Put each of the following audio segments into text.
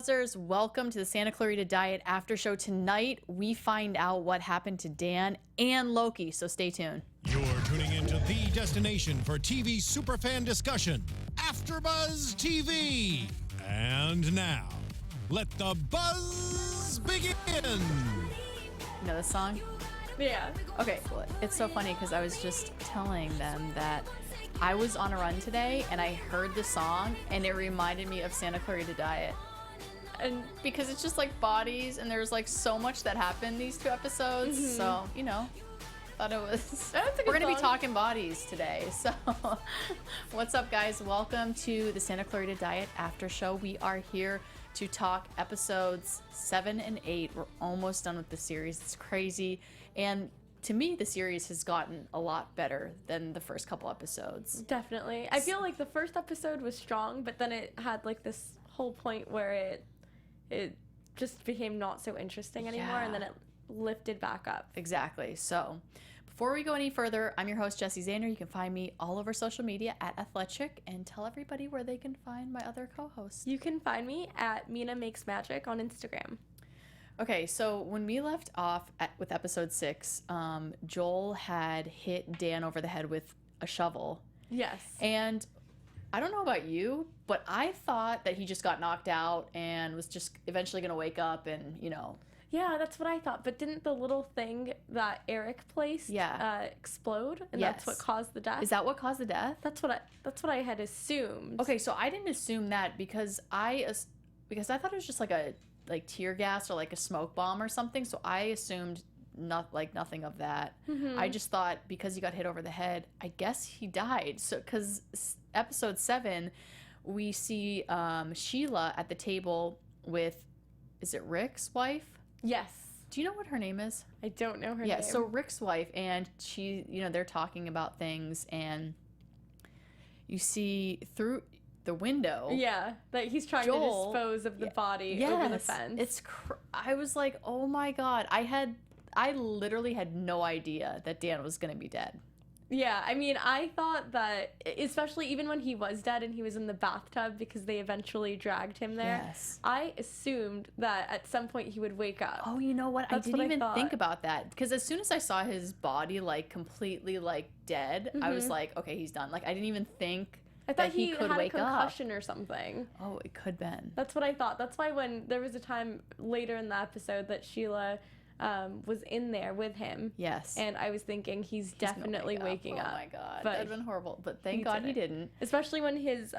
AfterBuzzers, welcome to the Santa Clarita Diet After Show. Tonight, we find out what happened to Dan and Loki, so stay tuned. You're tuning into the destination for TV superfan discussion, AfterBuzz TV. And now, let the buzz begin. You know this song? Yeah. Okay, well, it's so funny because I was just telling them that I was on a run today and I heard the song and it reminded me of Santa Clarita Diet. And because it's just like bodies and there's like so much that happened these two episodes. Mm-hmm. So, you know, thought it was, That's a good we're going to be song. talking bodies today. So what's up, guys? Welcome to the Santa Clarita Diet After Show. We are here to talk episodes 7 and 8. We're almost done with the series. It's crazy. And to me, the series has gotten a lot better than the first couple episodes. Definitely. I feel like the first episode was strong, but then it had like this whole point where it just became not so interesting anymore, Yeah. and then it lifted back up. Exactly. So before we go any further, I'm your host, Jessie Zahner. You can find me all over social media at Athletic, and tell everybody where they can find my other co-hosts. You can find me at Mina Makes Magic on Instagram. Okay, so when we left off with episode 6, Joel had hit Dan over the head with a shovel. Yes. And I don't know about you, but I thought that he just got knocked out and was just eventually going to wake up and, you know. Yeah, that's what I thought. But didn't the little thing that Eric placed explode? And that's what caused the death? Is that what caused the death? That's what I had assumed. Okay, so I didn't assume that because I thought it was just like a tear gas or like a smoke bomb or something. So I assumed nothing of that. Mm-hmm. I just thought because he got hit over the head, I guess he died. So because episode 7, we see Sheila at the table with, is it Rick's wife? Yes. Do you know what her name is? I don't know her name. Yeah, so Rick's wife, and she, they're talking about things, and you see through the window. Yeah, that he's trying Joel, to dispose of the body over the fence. I was like, oh my God. I literally had no idea that Dan was going to be dead. Yeah, I mean, I thought that, especially even when he was dead and he was in the bathtub because they eventually dragged him there, Yes. I assumed that at some point he would wake up. Oh, you know what? That's I didn't what I even thought. think about that. Because as soon as I saw his body, like, completely, like, dead, I was like, okay, he's done. Like, I didn't even think I thought that he could had wake a up. concussion or something. Oh, it could been. That's what I thought. That's why when there was a time later in the episode that Sheila was in there with him. Yes. And I was thinking he's He's gonna definitely wake waking up. Oh my God. But That'd been horrible. But thank God he didn't. Especially when his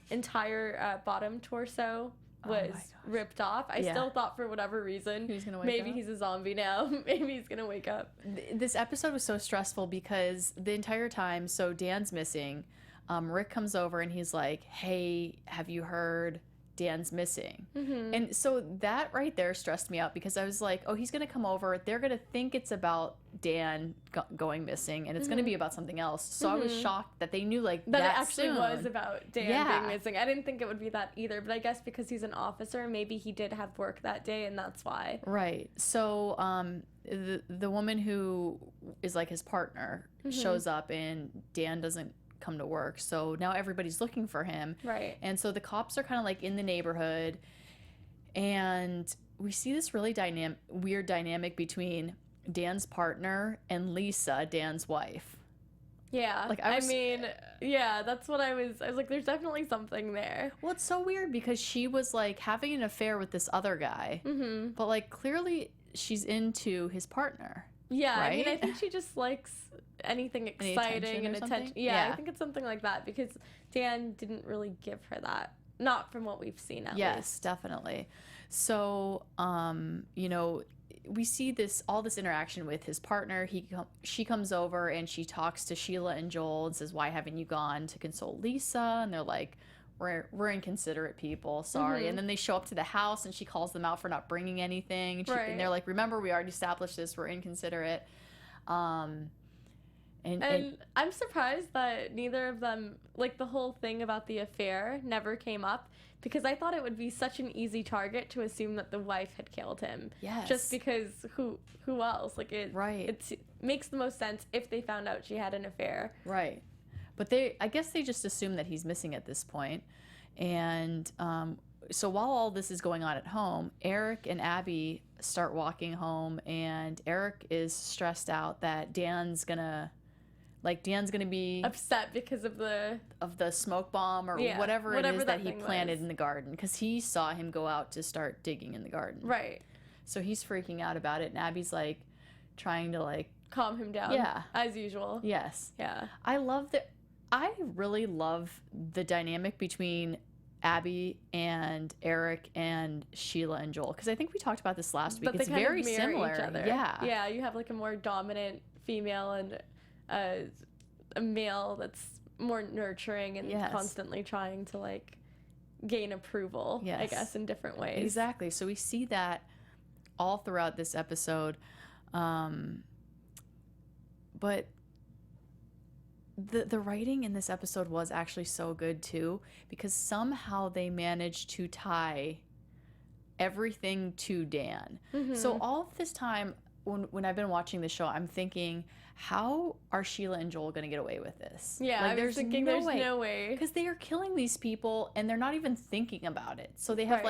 entire bottom torso was ripped off. I still thought for whatever reason He was gonna wake maybe up? he's a zombie now. Maybe he's gonna wake up. This episode was so stressful because the entire time, so Dan's missing. Rick comes over and he's like, hey, have you heard Dan's missing? Mm-hmm. And so that right there stressed me out because I was like, oh, he's going to come over. They're going to think it's about Dan going missing and it's going to be about something else. So I was shocked that they knew that That it actually soon. was about Dan being missing. I didn't think it would be that either, but I guess because he's an officer, maybe he did have work that day and that's why. Right. So the woman who is like his partner shows up and Dan doesn't come to work, so now everybody's looking for him, Right. and so the cops are kind of like in the neighborhood, and we see this really weird dynamic between Dan's partner and Lisa, Dan's wife. Yeah. Like, I mean, yeah, that's what I was like, there's definitely something there. Well, it's so weird because she was like having an affair with this other guy, but like clearly she's into his partner. Yeah, right? I mean, I think she just likes anything exciting and attention. Yeah, I think it's something like that because Dan didn't really give her that. Not from what we've seen, at least. Yes, definitely. So, we see all this interaction with his partner. She comes over and she talks to Sheila and Joel and says, "Why haven't you gone to console Lisa?" And they're like, "We're inconsiderate people, sorry." And then they show up to the house and she calls them out for not bringing anything. And they're like, "Remember, we already established this. We're inconsiderate." And I'm surprised that neither of them, like the whole thing about the affair never came up because I thought it would be such an easy target to assume that the wife had killed him. Yes. Just because who else? Like it makes the most sense if they found out she had an affair. Right. But I guess they just assume that he's missing at this point. And so while all this is going on at home, Eric and Abby start walking home, and Eric is stressed out that Dan's gonna be upset because of the smoke bomb or whatever it is that he planted in the garden, because he saw him go out to start digging in the garden. Right. So he's freaking out about it, and Abby's like trying to like calm him down. Yeah. As usual. Yes. Yeah. I really love the dynamic between Abby and Eric and Sheila and Joel, because I think we talked about this last week. But it's they kind very of mirror similar. each other. Yeah. Yeah, you have like a more dominant female and a male that's more nurturing and constantly trying to like gain approval, I guess, in different ways. Exactly. So we see that all throughout this episode. But the writing in this episode was actually so good too, because somehow they managed to tie everything to Dan. Mm-hmm. So all of this time when I've been watching the show, I'm thinking, how are Sheila and Joel going to get away with this? Yeah, like, I was thinking there's no way. Because they are killing these people and they're not even thinking about it. So they have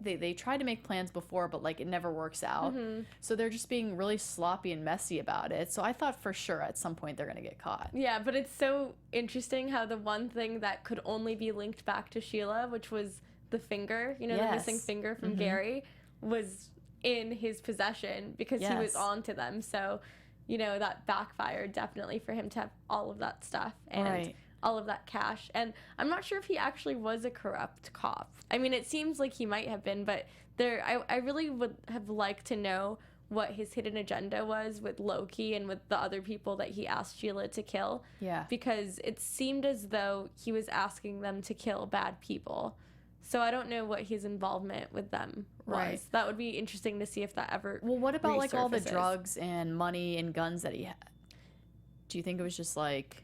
they tried to make plans before, but like it never works out. Mm-hmm. So they're just being really sloppy and messy about it. So I thought for sure at some point they're going to get caught. Yeah, but it's so interesting how the one thing that could only be linked back to Sheila, which was the finger, the missing finger from Gary, was in his possession because he was on to them. So, that backfired definitely for him to have all of that stuff and all of that cash. And I'm not sure if he actually was a corrupt cop. I mean, it seems like he might have been, but I really would have liked to know what his hidden agenda was with Loki and with the other people that he asked Sheila to kill. Yeah. Because it seemed as though he was asking them to kill bad people. So I don't know what his involvement with them was. Right. That would be interesting to see if that ever Well, what about like all the resurfaces. drugs and money and guns that he had? Do you think it was just like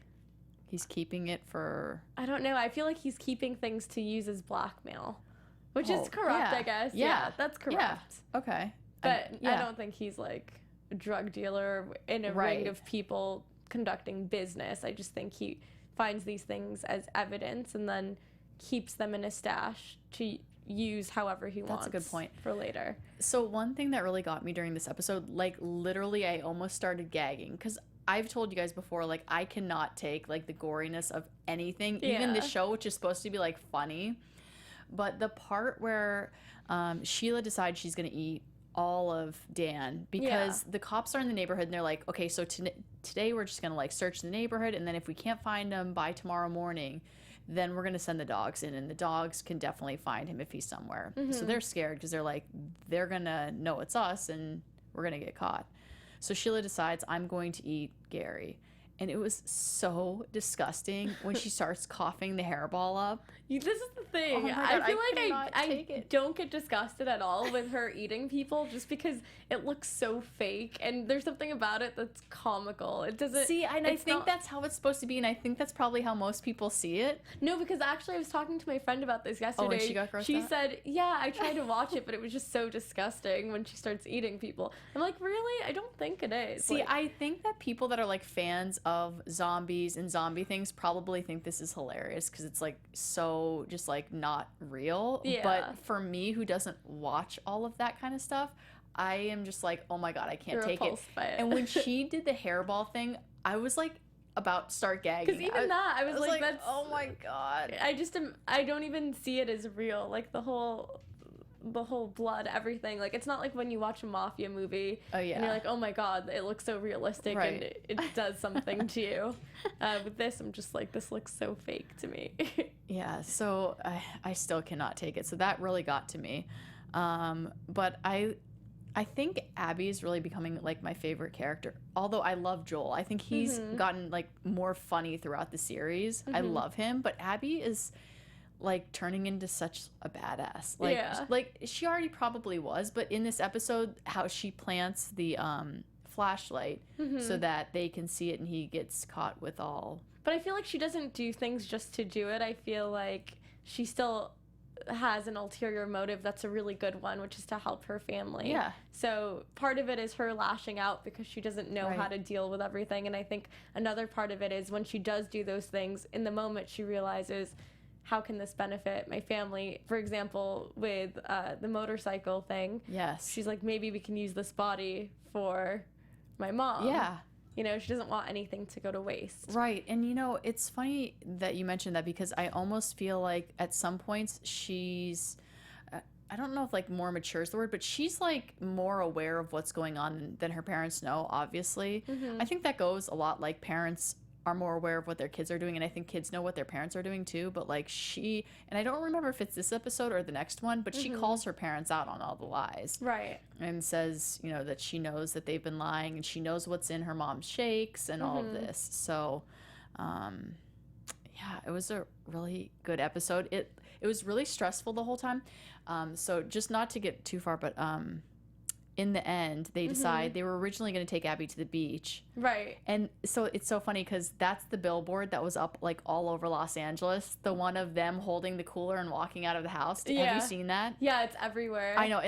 he's keeping it for... I don't know. I feel like he's keeping things to use as blackmail, which is corrupt, I guess. Yeah, that's corrupt. Yeah. Okay. But I don't think he's like a drug dealer in a ring of people conducting business. I just think he finds these things as evidence and then keeps them in a stash to use however he wants. That's a good point. For later. So one thing that really got me during this episode, like literally I almost started gagging, because I've told you guys before, like I cannot take like the goriness of anything, even the show, which is supposed to be like funny. But the part where Sheila decides she's going to eat all of Dan because the cops are in the neighborhood and they're like, okay, so today we're just going to like search the neighborhood, and then if we can't find him by tomorrow morning, then we're going to send the dogs in, and the dogs can definitely find him if he's somewhere. Mm-hmm. So they're scared because they're like, they're going to know it's us and we're going to get caught. So Sheila decides, I'm going to eat Gary. And it was so disgusting when she starts coughing the hairball up. This is the thing. Oh my God, I feel like I don't get disgusted at all with her eating people just because it looks so fake. And there's something about it that's comical. It doesn't... See, and I think that's how it's supposed to be. And I think that's probably how most people see it. No, because actually I was talking to my friend about this yesterday. Oh, and she got grossed out? She said, yeah, I tried to watch it, but it was just so disgusting when she starts eating people. I'm like, really? I don't think it is. See, I think that people that are like fans of zombies and zombie things probably think this is hilarious because it's like so just like not real. Yeah. But for me, who doesn't watch all of that kind of stuff, I am just like, oh my God, I can't take it. By it. And when she did the hairball thing, I was like about to start gagging. Because even I was like, that's... oh my God. I don't even see it as real. Like the whole blood, everything. Like it's not like when you watch a mafia movie and you're like, oh my God, it looks so realistic and it does something to you. With this, I'm just like, this looks so fake to me. Yeah, so I still cannot take it. So that really got to me. But I think Abby is really becoming like my favorite character. Although I love Joel. I think he's gotten like more funny throughout the series. I love him, but Abby is like turning into such a badass. Like she already probably was, but in this episode, how she plants the flashlight so that they can see it and he gets caught with all. But I feel like she doesn't do things just to do it. I feel like she still has an ulterior motive that's a really good one, which is to help her family. Yeah. So part of it is her lashing out because she doesn't know how to deal with everything. And I think another part of it is when she does do those things, in the moment she realizes how can this benefit my family? For example, with the motorcycle thing. Yes. She's like, maybe we can use this body for my mom. Yeah. You know, she doesn't want anything to go to waste. Right. And, you know, it's funny that you mentioned that because I almost feel like at some points she's, I don't know if like more mature is the word, but she's like more aware of what's going on than her parents know, obviously. I think that goes a lot like parents are more aware of what their kids are doing, and I think kids know what their parents are doing too, but like she, and I don't remember if it's this episode or the next one, but she calls her parents out on all the lies. Right. And says, you know, that she knows that they've been lying and she knows what's in her mom's shakes and all of this. So, yeah, it was a really good episode. It was really stressful the whole time. So just not to get too far, but in the end, they decide they were originally going to take Abby to the beach. Right. And so it's so funny because that's the billboard that was up like all over Los Angeles. The one of them holding the cooler and walking out of the house. Yeah. Have you seen that? Yeah, it's everywhere. I know.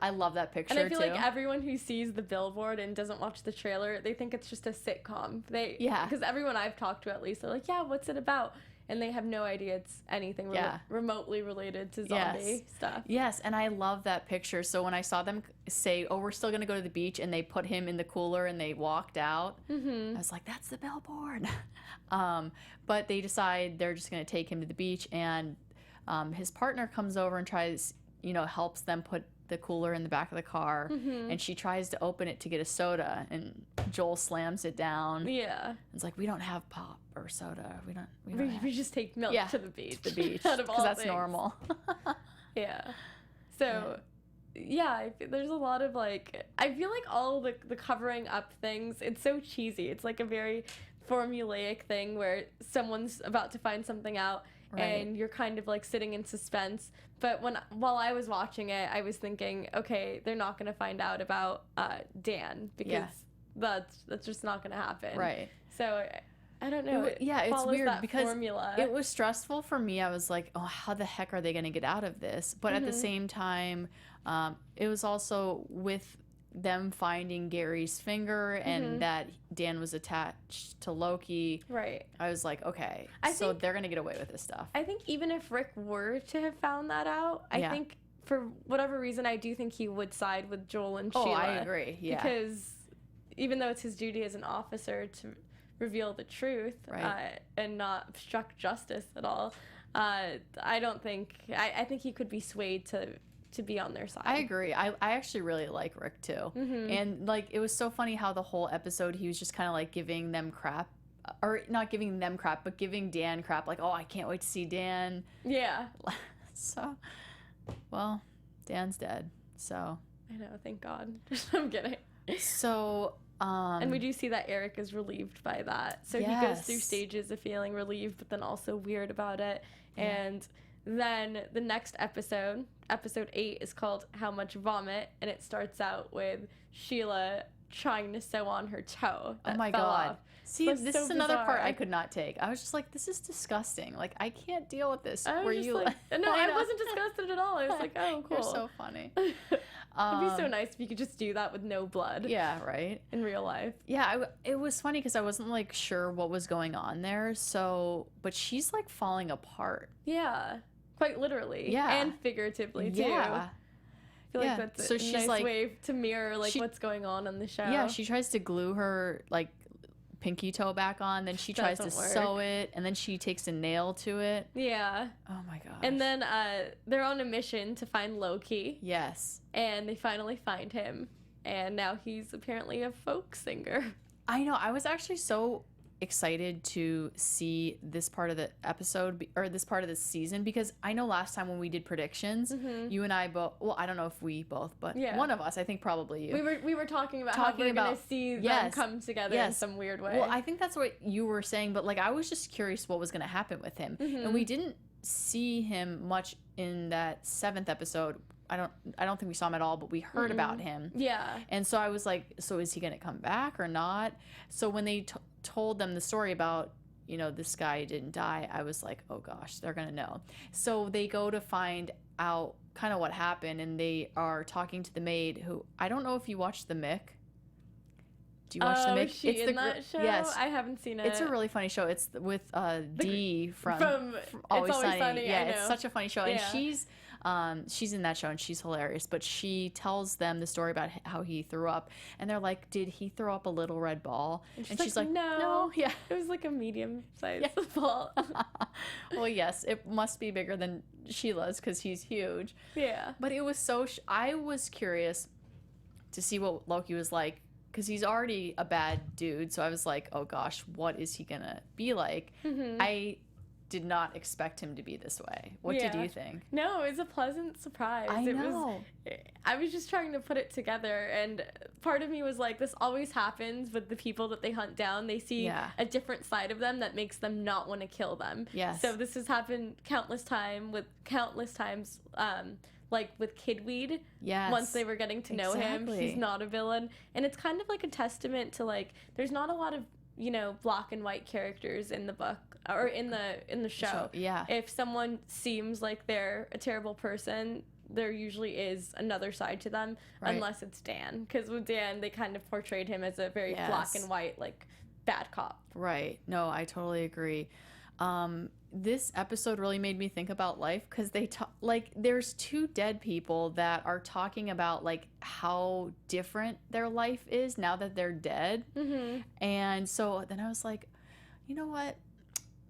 I love that picture too. And I feel like everyone who sees the billboard and doesn't watch the trailer, they think it's just a sitcom. Because everyone I've talked to at least, they're like, yeah, what's it about? And they have no idea it's anything remotely related to zombie stuff. Yes, and I love that picture. So when I saw them say, oh, we're still going to go to the beach, and they put him in the cooler and they walked out, I was like, that's the billboard. But they decide they're just going to take him to the beach, and his partner comes over and tries, you know, helps them put the cooler in the back of the car, and she tries to open it to get a soda, and Joel slams it down. Yeah. It's like, we don't have pop or soda. We just take milk to the beach. The beach. Out of all because that's things. normal. Yeah. So, there's a lot of like, I feel like all the covering up things, it's so cheesy. It's like a very formulaic thing where someone's about to find something out. Right. And you're kind of like sitting in suspense. But while I was watching it, I was thinking, okay, they're not going to find out about Dan because that's just not going to happen. Right. So I don't know. It's weird because formula. It was stressful for me. I was like, oh, how the heck are they going to get out of this? But at the same time, it was also with them finding Gary's finger and that Dan was attached to Loki. Right. I was like, okay, so they're going to get away with this stuff. I think even if Rick were to have found that out, I think for whatever reason, I do think he would side with Joel and Sheila. Oh, I agree. Yeah. Because even though it's his duty as an officer to reveal the truth and not obstruct justice at all, I think he could be swayed to be on their side. I agree. I actually really like Rick too. And like it was so funny how the whole episode he was just kind of like giving them crap, or not giving them crap, but giving Dan crap, like, oh, I can't wait to see Dan. Yeah. So, well, Dan's dead. So I know, thank God. I'm kidding. So and we do see that Eric is relieved by that. So he goes through stages of feeling relieved but then also weird about it. And then the next episode 8, is called How Much Vomit, and it starts out with Sheila trying to sew on her toe that oh my fell God. off. See, this is another part I could not take. I was just like, this is disgusting. Like, I can't deal with this. I was like, no, I wasn't disgusted at all. I was like, oh, cool. You're so funny. It'd be so nice if you could just do that with no blood. Yeah, right? In real life. Yeah, it was funny because I wasn't, like, sure what was going on there. So, but she's, like, falling apart. Yeah. Quite literally. Yeah. And figuratively, too. Yeah. I feel like that's a nice way to mirror, like, what's going on the show. Yeah, she tries to glue her, like, pinky toe back on, then she tries to sew it, and then she takes a nail to it. Yeah. Oh my gosh. And then they're on a mission to find Loki. Yes. And they finally find him, and now he's apparently a folk singer. I know. I was actually so excited to see this part of the episode, or this part of the season, because I know last time when we did predictions, you and I both, well, I don't know if we both, but one of us, I think probably you. We were talking about how we're going to see them come together in some weird way. Well, I think that's what you were saying, but like I was just curious what was going to happen with him. And we didn't see him much in that 7th episode. I don't think we saw him at all, but we heard about him. Yeah. And so I was like, so is he going to come back or not? So when they told them the story about, you know, this guy didn't die, I was like, oh gosh, they're going to know. So they go to find out kind of what happened, and they are talking to the maid, who, I don't know if you watched The Mick. Do you watch the Make? She it's in that show? Yes, I haven't seen it. It's a really funny show. It's with Dee from Always Sunny. Yeah, it's such a funny show, and she's in that show, and she's hilarious. But she tells them the story about how he threw up, and they're like, "Did he throw up a little red ball?" And she's like, "No, yeah, it was like a medium-sized ball." Well, yes, it must be bigger than Sheila's because he's huge. Yeah, but it was so. I was curious to see what Loki was like. Because he's already a bad dude, so I was like, oh gosh, what is he gonna be like? I did not expect him to be this way. What did you think? No, it was a pleasant surprise. I was just trying to put it together, and part of me was like, this always happens with the people that they hunt down. They see a different side of them that makes them not want to kill them. Yes. So this has happened countless times, like with Kidweed. Yes. Once they were getting to know him, he's not a villain. And it's kind of like a testament to, like, there's not a lot of, you know, black and white characters in the book or in the show. Yeah. If someone seems like they're a terrible person, there usually is another side to them, unless it's Dan. Because with Dan, they kind of portrayed him as a very black and white, like, bad cop. Right. No, I totally agree. This episode really made me think about life because there's two dead people that are talking about like how different their life is now that they're dead. And so then I was like, you know what?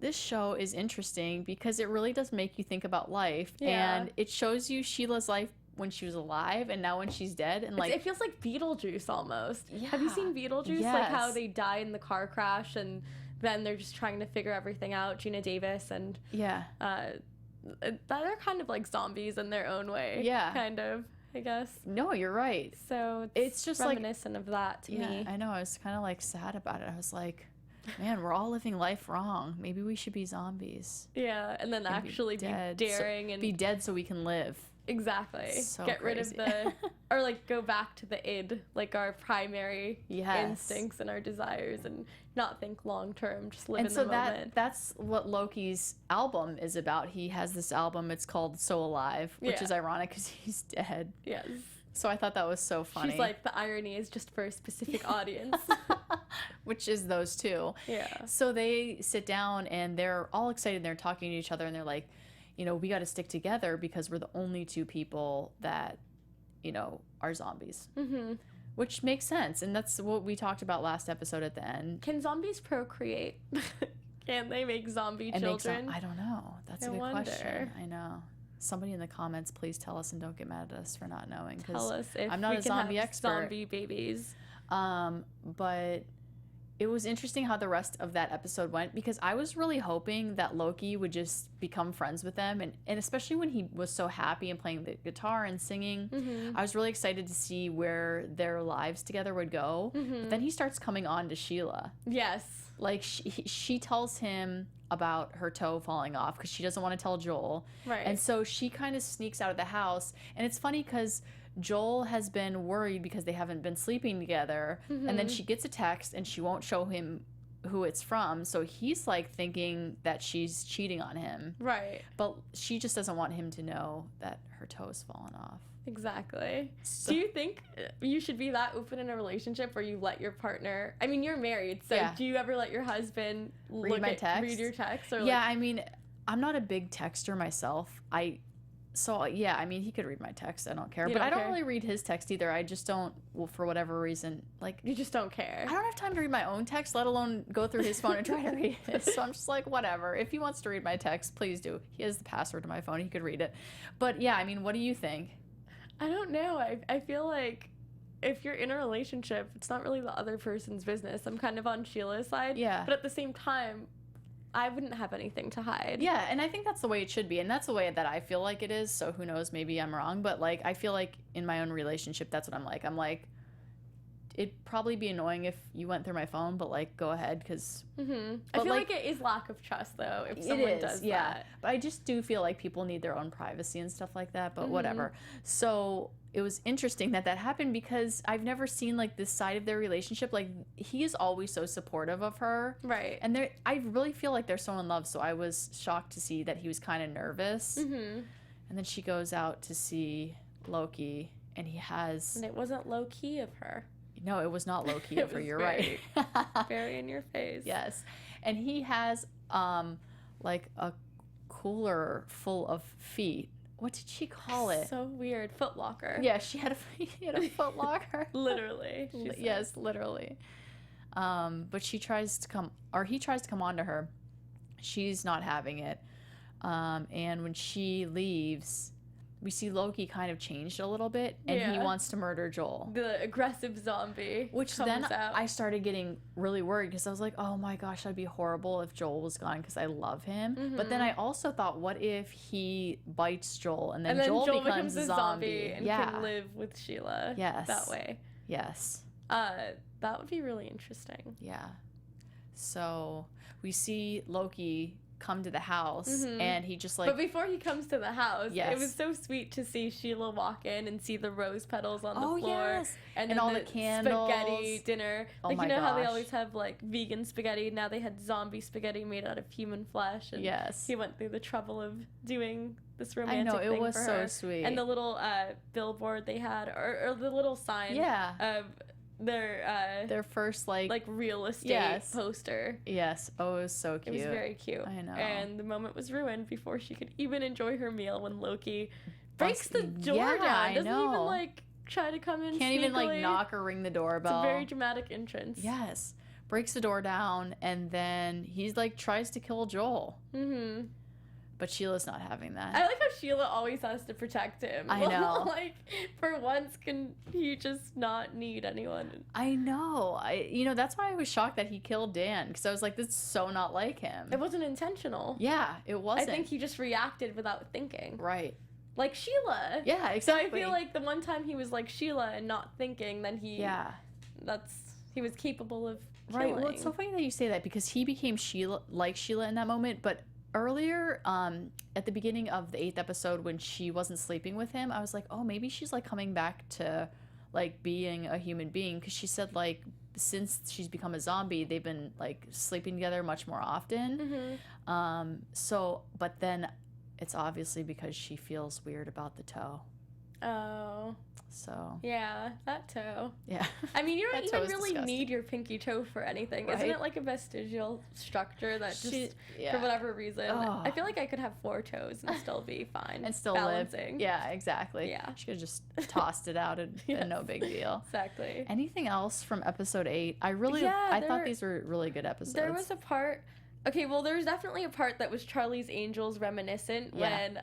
This show is interesting because it really does make you think about life, and it shows you Sheila's life when she was alive and now when she's dead, and like it feels like Beetlejuice almost. Yeah. Have you seen Beetlejuice? Yes. Like how they die in the car crash and then they're just trying to figure everything out. Gina Davis and they're kind of like zombies in their own way. Yeah, kind of, I guess. No, you're right. So it's just reminiscent of that to me. I know. I was kind of like sad about it. I was like, man, we're all living life wrong. Maybe we should be zombies. Yeah, and then actually be daring and be dead so we can live. Exactly. So get crazy. rid of or like go back to the id, like our primary instincts and our desires, and not think long term, just live in the moment. That's what Loki's album is about. He has this album, it's called So Alive, which is ironic because he's dead. Yes. So I thought that was so funny. She's like, the irony is just for a specific audience. Which is those two. Yeah. So they sit down and they're all excited. They're talking to each other and they're like, you know, we got to stick together because we're the only two people that, you know, are zombies. Which makes sense. And that's what we talked about last episode at the end. Can zombies procreate? Can they make zombie children? I don't know. That's a good question. I know. Somebody in the comments, please tell us and don't get mad at us for not knowing. Tell us if I'm not a zombie expert. Zombie babies. But it was interesting how the rest of that episode went because I was really hoping that Loki would just become friends with them. And especially when he was so happy and playing the guitar and singing, I was really excited to see where their lives together would go. But then he starts coming on to Sheila. Yes. Like she tells him about her toe falling off because she doesn't want to tell Joel. Right. And so she kind of sneaks out of the house. And it's funny because Joel has been worried because they haven't been sleeping together. And then she gets a text and she won't show him who it's from. So he's like thinking that she's cheating on him. Right. But she just doesn't want him to know that her toe's fallen off. Exactly. So, do you think you should be that open in a relationship where you let your partner, I mean, you're married, so do you ever let your husband read your text? Or I mean, I'm not a big texter myself. I mean, he could read my text. I don't care. But I don't really read his text either. I just don't, for whatever reason. Like, you just don't care. I don't have time to read my own text, let alone go through his phone and try to read it. So I'm just like, whatever. If he wants to read my text, please do. He has the password to my phone. He could read it. But yeah, I mean, what do you think? I don't know. I feel like if you're in a relationship, it's not really the other person's business. I'm kind of on Sheila's side. Yeah. But at the same time, I wouldn't have anything to hide. Yeah, and I think that's the way it should be. And that's the way that I feel like it is. So who knows, maybe I'm wrong. But like, I feel like in my own relationship, that's what I'm like. I'm like, it'd probably be annoying if you went through my phone, but like, go ahead, because I feel like it is lack of trust though if someone does that. But I just do feel like people need their own privacy and stuff like that, but whatever. So it was interesting that happened because I've never seen like this side of their relationship. Like, he is always so supportive of her, right? And I really feel like they're so in love. So I was shocked to see that he was kind of nervous. And then she goes out to see Loki, and he has, and it wasn't low key of her. No, it was not Loki It over. was You're very, right. very in your face. Yes. And he has like a cooler full of feet. What did she call it? So weird. Foot locker. Yeah, he had a foot locker. Literally. Yes, literally. But he tries to come on to her. She's not having it. And when she leaves, we see Loki kind of changed a little bit, and he wants to murder Joel. The aggressive zombie. Which then I started getting really worried because I was like, oh my gosh, that'd be horrible if Joel was gone because I love him. Mm-hmm. But then I also thought, what if he bites Joel and then Joel becomes a zombie and can live with Sheila that way? Yes. That would be really interesting. Yeah. So we see Loki come to the house, and he just like... But before he comes to the house, it was so sweet to see Sheila walk in and see the rose petals on the floor. And then all the candles. Spaghetti dinner. Like, you know how they always have, like, vegan spaghetti? Now they had zombie spaghetti made out of human flesh. And he went through the trouble of doing this romantic thing for her. I know, it was so sweet. And the little billboard they had, or the little sign of... their first like real estate poster. Yes. Oh, it was so cute. It was very cute. I know. And the moment was ruined before she could even enjoy her meal when Loki breaks the door down. Doesn't even like try to come in. Can't even like knock or ring the doorbell. It's a very dramatic entrance. Yes. Breaks the door down, and then he's like tries to kill Joel. Mm-hmm. But Sheila's not having that. I like how Sheila always has to protect him. I know. Like, for once, can he just not need anyone? I know. That's why I was shocked that he killed Dan, because I was like, this is so not like him. It wasn't intentional. Yeah, it wasn't. I think he just reacted without thinking. Right. Like Sheila. Yeah, exactly. So I feel like the one time he was like Sheila and not thinking, then he was capable of killing. Right. Well, it's so funny that you say that, because he became Sheila in that moment, but earlier, at the beginning of the 8th episode, when she wasn't sleeping with him, I was like, oh, maybe she's like coming back to like being a human being, because she said like since she's become a zombie, they've been like sleeping together much more often. Mm-hmm. But then it's obviously because she feels weird about the toe. Oh. So. Yeah, that toe. Yeah. I mean, you don't even really need your pinky toe for anything. Right? Isn't it like a vestigial structure that just, for whatever reason, I feel like I could have 4 toes and still be fine. And still balancing. Live. Yeah, exactly. Yeah. She could have just tossed it out and no big deal. Exactly. Anything else from episode 8? I thought these were really good episodes. There was a part... Okay, well, there's definitely a part that was Charlie's Angels reminiscent when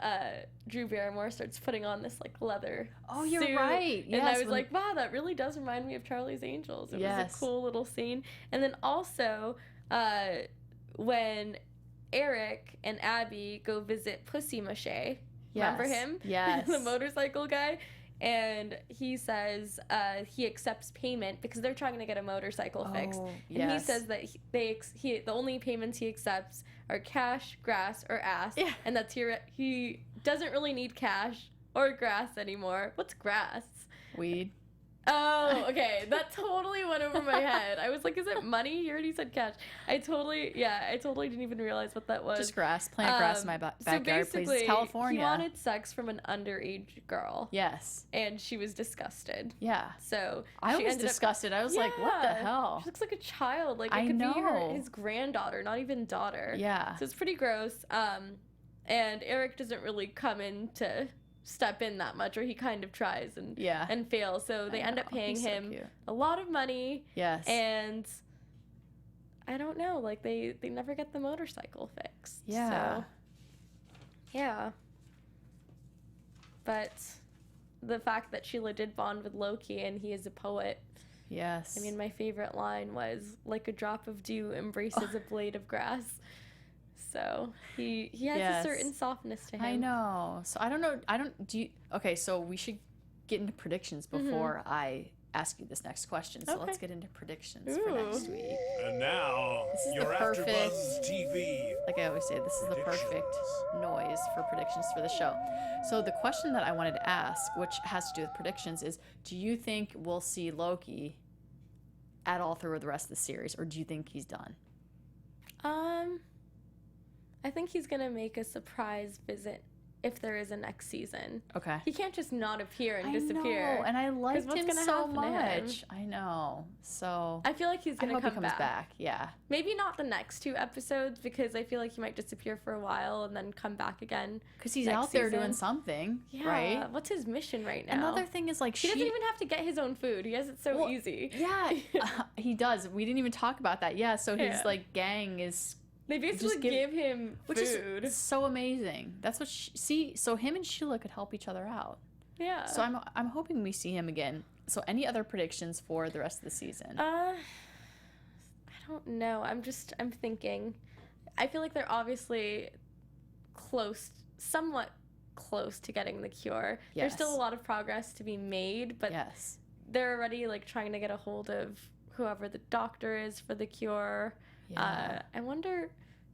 Drew Barrymore starts putting on this, like, leather suit. You're right. Yes, and I was like, wow, that really does remind me of Charlie's Angels. It was a cool little scene. And then also, when Eric and Abby go visit Pussy Mache, remember him? Yes. The motorcycle guy? And he says he accepts payment because they're trying to get a motorcycle fixed. And he says that the only payments he accepts are cash, grass, or ass. Yeah. And that's he doesn't really need cash or grass anymore. What's grass? Weed. Oh, okay. That totally went over my head. I was like, is it money? He already said cash. I totally didn't even realize what that was. Just grass. Plant grass in my backyard, please. It's California. He wanted sex from an underage girl. Yes. And she was disgusted. Yeah. So I was disgusted. I was like, what the hell? She looks like a child. Like, it could be his granddaughter, not even daughter. Yeah. So it's pretty gross. And Eric doesn't really come in to step in that much, or he kind of tries and fails, so they end up paying him a lot of money. Yes. And I don't know, like they never get the motorcycle fixed. Yeah. So, yeah. But the fact that Sheila did bond with Loki and he is a poet. Yes. I mean, my favorite line was, like a drop of dew embraces a blade of grass. So he has a certain softness to him. I know. So I don't know. Okay, so we should get into predictions before I ask you this next question. So let's get into predictions for next week. And now, this is your the perfect AfterBuzz TV. Like I always say, this is the perfect noise for predictions for the show. So the question that I wanted to ask, which has to do with predictions, is: do you think we'll see Loki at all through the rest of the series, or do you think he's done? I think he's gonna make a surprise visit if there is a next season. Okay. He can't just not appear and disappear. I know, and I liked him so much. Him? I know. So I feel like he's going to come back. Yeah. Maybe not the next 2 episodes, because I feel like he might disappear for a while and then come back again. Because he's out there doing something, right? What's his mission right now? Another thing is, like, he doesn't even have to get his own food. He has it so easy. Yeah, he does. We didn't even talk about that. Yeah, so his like gang is. They basically give him food. Which is so amazing. That's what so him and Sheila could help each other out. Yeah. So I'm hoping we see him again. So any other predictions for the rest of the season? I don't know. I'm thinking. I feel like they're obviously somewhat close to getting the cure. Yes. There's still a lot of progress to be made, but they're already like trying to get a hold of whoever the doctor is for the cure. Yeah. I wonder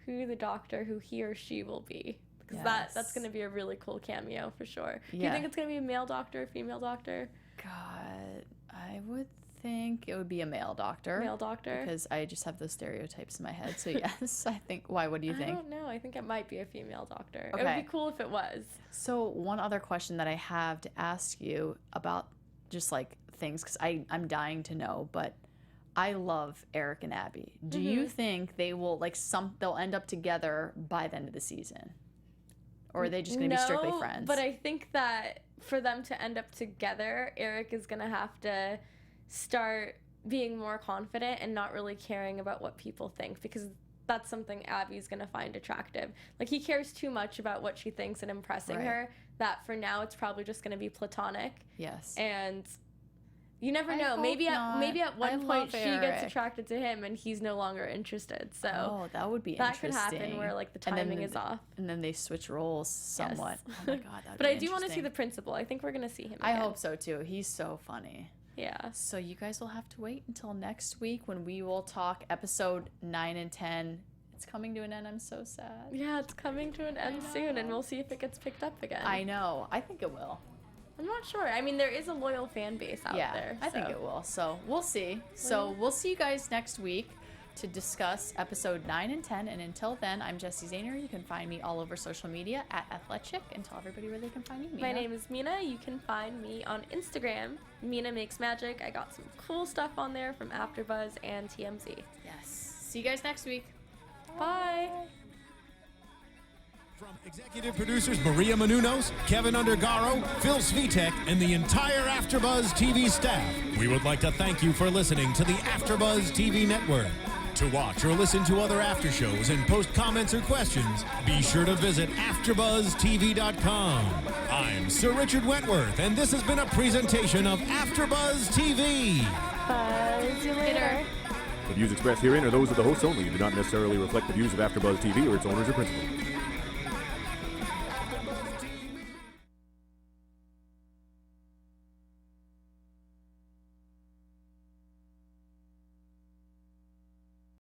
who the doctor, who he or she will be, because that's going to be a really cool cameo for sure. Do you think it's going to be a male doctor, a female doctor? God, I would think it would be a male doctor. Male doctor? Because I just have those stereotypes in my head. So yes, I think. Why? What do you think? I don't know. I think it might be a female doctor. Okay. It would be cool if it was. So one other question that I have to ask you about just like things, because I'm dying to know, but I love Eric and Abby. Do you think they will they'll end up together by the end of the season? Or are they just going to be strictly friends? But I think that for them to end up together, Eric is going to have to start being more confident and not really caring about what people think, because that's something Abby's going to find attractive. Like, he cares too much about what she thinks and impressing her that for now it's probably just going to be platonic. Yes. And you never know. Maybe at one point she gets attracted to him and he's no longer interested. So that would be that interesting. That could happen where like the timing is off. And then they switch roles somewhat. Yes. Oh my god, that would But be I do want to see the principal. I think we're gonna see him again. I hope so too. He's so funny. Yeah. So you guys will have to wait until next week when we will talk episode 9 and 10. It's coming to an end. I'm so sad. Yeah, it's coming to an end soon, and we'll see if it gets picked up again. I know. I think it will. I'm not sure. I mean, there is a loyal fan base out there. I think it will. So we'll see. So we'll see you guys next week to discuss episode 9 and 10. And until then, I'm Jessie Zahner. You can find me all over social media at Athletic, and tell everybody where they can find me. Mina. My name is Mina. You can find me on Instagram. Mina Makes Magic. I got some cool stuff on there from AfterBuzz and TMZ. Yes. See you guys next week. Bye. From executive producers Maria Menounos, Kevin Undergaro, Phil Svitek, and the entire AfterBuzz TV staff, we would like to thank you for listening to the AfterBuzz TV network. To watch or listen to other after shows and post comments or questions, be sure to visit AfterBuzzTV.com. I'm Sir Richard Wentworth, and this has been a presentation of AfterBuzz TV. Buzz you later. The views expressed herein are those of the hosts only and do not necessarily reflect the views of AfterBuzz TV or its owners or principals.